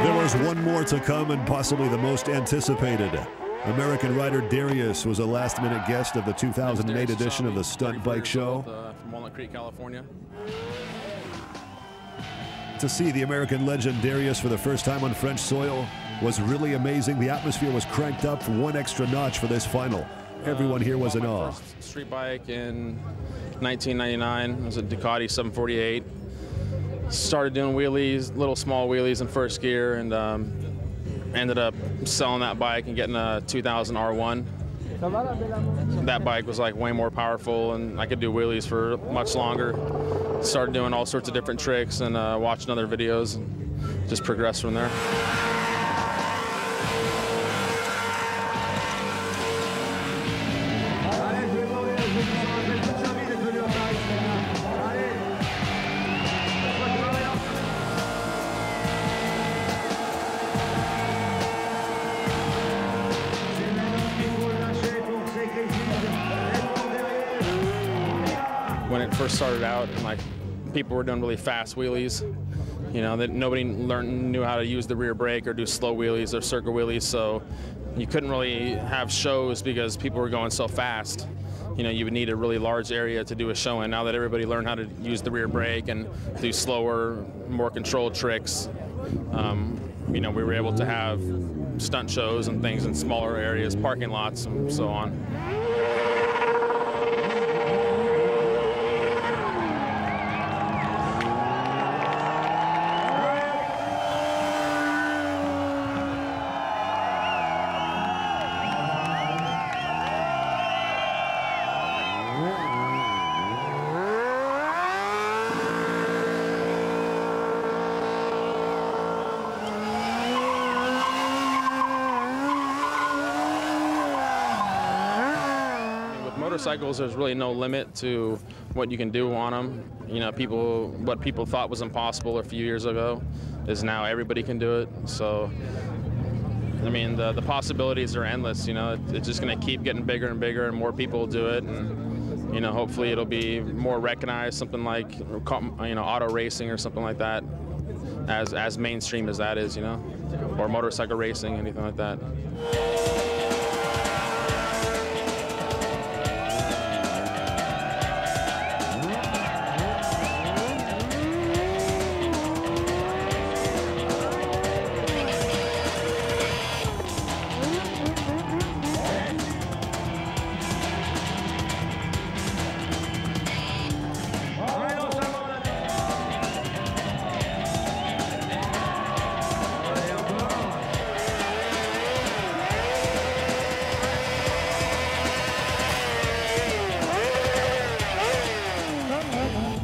There was one more to come, and possibly the most anticipated. American rider Darius was a last-minute guest of the 2008 edition of the Stunt Bike Show. From Walnut Creek, California. To see the American legend Darius for the first time on French soil was really amazing. The atmosphere was cranked up one extra notch for this final. Everyone here was in awe. First street bike in 1999. It was a Ducati 748. Started doing wheelies, little small wheelies in first gear, and ended up selling that bike and getting a 2000 R1. That bike was like way more powerful, and I could do wheelies for much longer. Started doing all sorts of different tricks and watching other videos, and just progressed from there. When it first started out, and like people were doing really fast wheelies, you know, that nobody knew how to use the rear brake or do slow wheelies or circle wheelies, so you couldn't really have shows because people were going so fast. You know, you would need a really large area to do a show in. Now that everybody learned how to use the rear brake and do slower, more controlled tricks, you know, we were able to have stunt shows and things in smaller areas, parking lots, and so on. Motorcycles, there's really no limit to what you can do on them. You know, what people thought was impossible a few years ago is now everybody can do it. So, I mean, the possibilities are endless. You know, it's just going to keep getting bigger and bigger, and more people will do it. And, you know, hopefully it'll be more recognized, something like, you know, auto racing or something like that, as mainstream as that is, you know, or motorcycle racing, anything like that.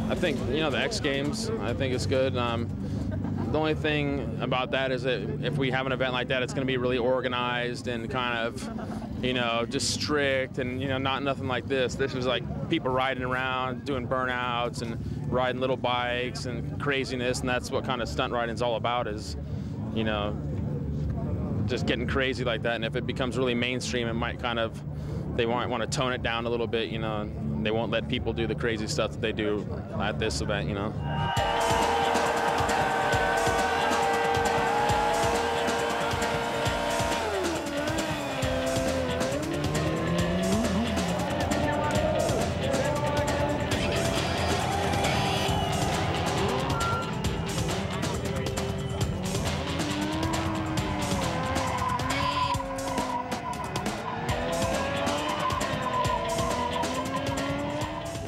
I think, you know, the X Games, I think it's good. The only thing about that is that if we have an event like that, it's going to be really organized and kind of, you know, just strict, and, you know, nothing like this. This was like people riding around, doing burnouts and riding little bikes and craziness, and that's what kind of stunt riding is all about, is, you know, just getting crazy like that. And if it becomes really mainstream, it might kind of, they might want to tone it down a little bit, you know. They won't let people do the crazy stuff that they do at this event, you know.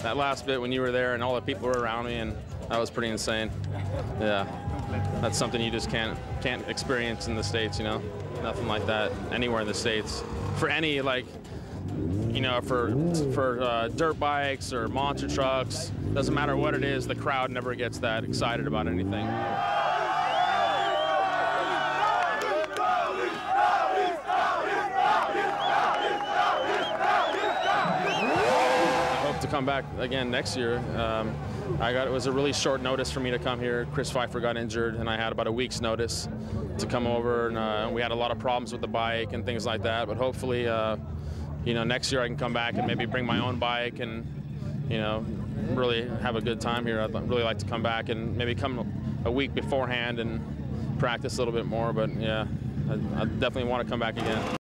That last bit when you were there and all the people were around me, and that was pretty insane. Yeah, that's something you just can't experience in the States, you know. Nothing like that anywhere in the States. For any, like, you know, for dirt bikes or monster trucks, doesn't matter what it is, the crowd never gets that excited about anything. To come back again next year. It was a really short notice for me to come here. Chris Pfeiffer got injured, and I had about a week's notice to come over, and we had a lot of problems with the bike and things like that. But hopefully, you know, next year I can come back and maybe bring my own bike and, you know, really have a good time here. I'd really like to come back and maybe come a week beforehand and practice a little bit more. But yeah, I definitely want to come back again.